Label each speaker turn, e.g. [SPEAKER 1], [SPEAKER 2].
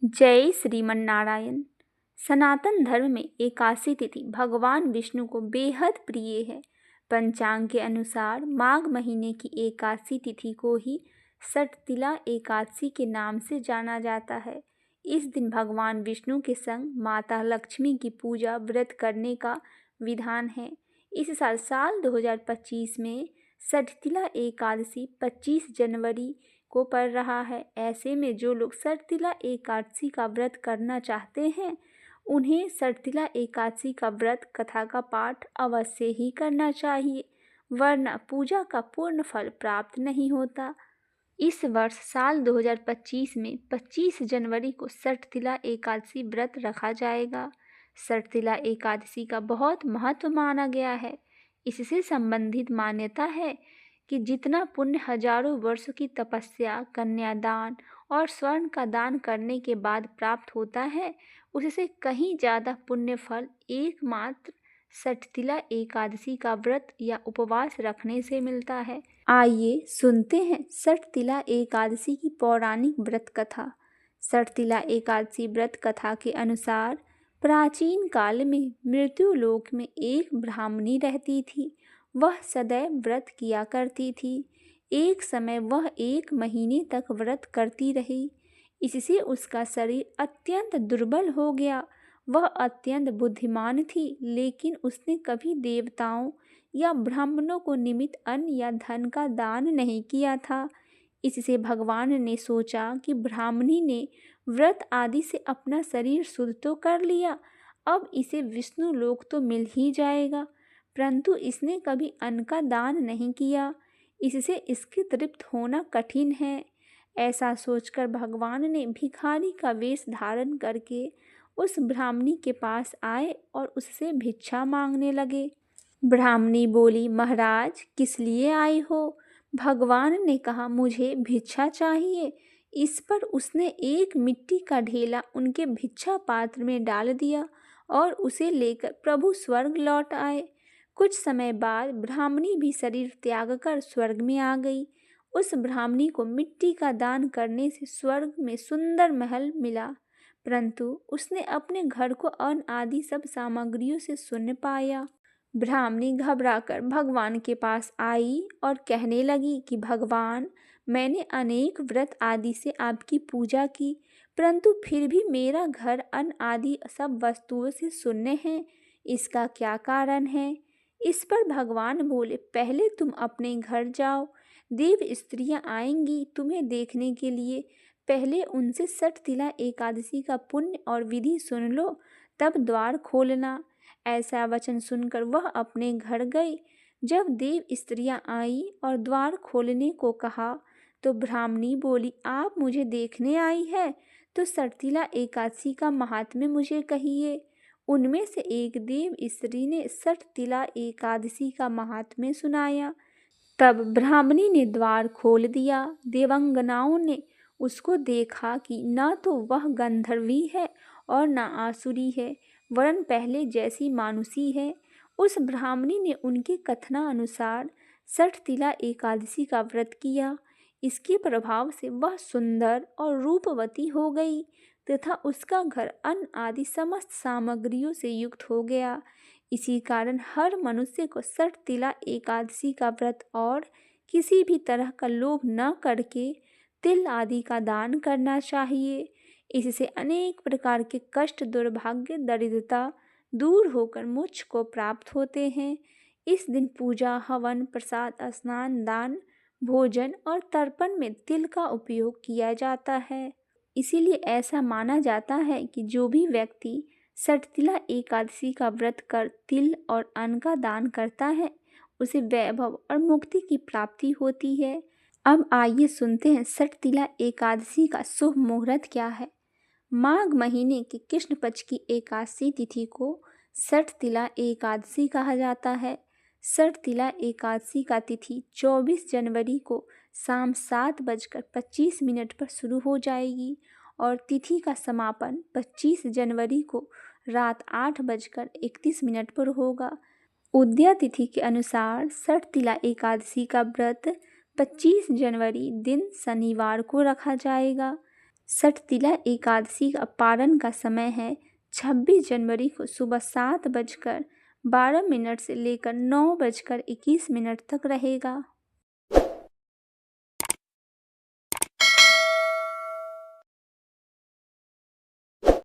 [SPEAKER 1] जय श्रीमन नारायण। सनातन धर्म में एकादशी तिथि भगवान विष्णु को बेहद प्रिय है। पंचांग के अनुसार माघ महीने की एकादशी तिथि को ही षटतिला एकादशी के नाम से जाना जाता है। इस दिन भगवान विष्णु के संग माता लक्ष्मी की पूजा व्रत करने का विधान है। इस साल 2025 में षटतिला एकादशी 25 जनवरी को पड़ रहा है। ऐसे में जो लोग षटतिला एकादशी का व्रत करना चाहते हैं उन्हें षटतिला एकादशी का व्रत कथा का पाठ अवश्य ही करना चाहिए, वरना पूजा का पूर्ण फल प्राप्त नहीं होता। इस वर्ष साल 2025 में 25 जनवरी को षटतिला एकादशी व्रत रखा जाएगा। षटतिला एकादशी का बहुत महत्व माना गया है। इससे संबंधित मान्यता है कि जितना पुण्य हजारों वर्षों की तपस्या, कन्यादान और स्वर्ण का दान करने के बाद प्राप्त होता है, उससे कहीं ज़्यादा पुण्य फल एकमात्र षटतिला एकादशी का व्रत या उपवास रखने से मिलता है। आइए सुनते हैं षटतिला एकादशी की पौराणिक व्रत कथा। षटतिला एकादशी व्रत कथा के अनुसार प्राचीन काल में मृत्यु लोक में एक ब्राह्मणी रहती थी। वह सदैव व्रत किया करती थी। एक समय वह 1 महीने तक व्रत करती रही। इससे उसका शरीर अत्यंत दुर्बल हो गया। वह अत्यंत बुद्धिमान थी, लेकिन उसने कभी देवताओं या ब्राह्मणों को निमित्त अन्न या धन का दान नहीं किया था। इससे भगवान ने सोचा कि ब्राह्मणी ने व्रत आदि से अपना शरीर शुद्ध तो कर लिया, अब इसे विष्णु लोक तो मिल ही जाएगा, परंतु इसने कभी अन्न का दान नहीं किया, इससे इसके तृप्त होना कठिन है। ऐसा सोचकर भगवान ने भिखारी का वेश धारण करके उस ब्राह्मणी के पास आए और उससे भिक्षा मांगने लगे। ब्राह्मणी बोली, महाराज किस लिए आए हो? भगवान ने कहा, मुझे भिक्षा चाहिए। इस पर उसने एक मिट्टी का ढेला उनके भिक्षा पात्र में डाल दिया और उसे लेकर प्रभु स्वर्ग लौट आए। कुछ समय बाद ब्राह्मणी भी शरीर त्याग कर स्वर्ग में आ गई। उस ब्राह्मणी को मिट्टी का दान करने से स्वर्ग में सुंदर महल मिला, परंतु उसने अपने घर को अन्न आदि सब सामग्रियों से शून्य पाया। ब्राह्मणी घबराकर भगवान के पास आई और कहने लगी कि भगवान, मैंने अनेक व्रत आदि से आपकी पूजा की, परंतु फिर भी मेरा घर अन्न आदि सब वस्तुओं से शून्य है। इसका क्या कारण है? इस पर भगवान बोले, पहले तुम अपने घर जाओ, देव स्त्रियां आएंगी तुम्हें देखने के लिए। पहले उनसे षटतिला एकादशी का पुण्य और विधि सुन लो, तब द्वार खोलना। ऐसा वचन सुनकर वह अपने घर गई। जब देव स्त्रियां आई और द्वार खोलने को कहा तो ब्राह्मणी बोली, आप मुझे देखने आई है तो षटतिला एकादशी का महात्म्य मुझे कहिए। उनमें से एक देव स्त्री ने षटतिला एकादशी का महात्म्य सुनाया। तब ब्राह्मणी ने द्वार खोल दिया। देवांगनाओं ने उसको देखा कि न तो वह गंधर्वी है और न आसुरी है, वरन पहले जैसी मानुषी है। उस ब्राह्मणी ने उनके कथनानुसार षटतिला एकादशी का व्रत किया। इसके प्रभाव से वह सुंदर और रूपवती हो गई तथा उसका घर अन्न आदि समस्त सामग्रियों से युक्त हो गया। इसी कारण हर मनुष्य को षटतिला एकादशी का व्रत और किसी भी तरह का लोभ न करके तिल आदि का दान करना चाहिए। इससे अनेक प्रकार के कष्ट, दुर्भाग्य, दरिद्रता दूर होकर मोक्ष को प्राप्त होते हैं। इस दिन पूजा, हवन, प्रसाद, स्नान, दान, भोजन और तर्पण में तिल का उपयोग किया जाता है। इसीलिए ऐसा माना जाता है कि जो भी व्यक्ति षटतिला एकादशी का व्रत कर तिल और अन्न का दान करता है, उसे वैभव और मुक्ति की प्राप्ति होती है। अब आइए सुनते हैं षटतिला एकादशी का शुभ मुहूर्त क्या है। माघ महीने की कृष्ण पक्ष की एकादशी तिथि को षटतिला एकादशी कहा जाता है। षटतिला एकादशी का तिथि 24 जनवरी को शाम 7:25 पर शुरू हो जाएगी और तिथि का समापन 25 जनवरी को रात 8:31 पर होगा। उदया तिथि के अनुसार षटतिला एकादशी का व्रत 25 जनवरी दिन शनिवार को रखा जाएगा। सठतिला एकादशी का पारण का समय है 26 जनवरी को सुबह 7:12 से लेकर 9:21 तक रहेगा।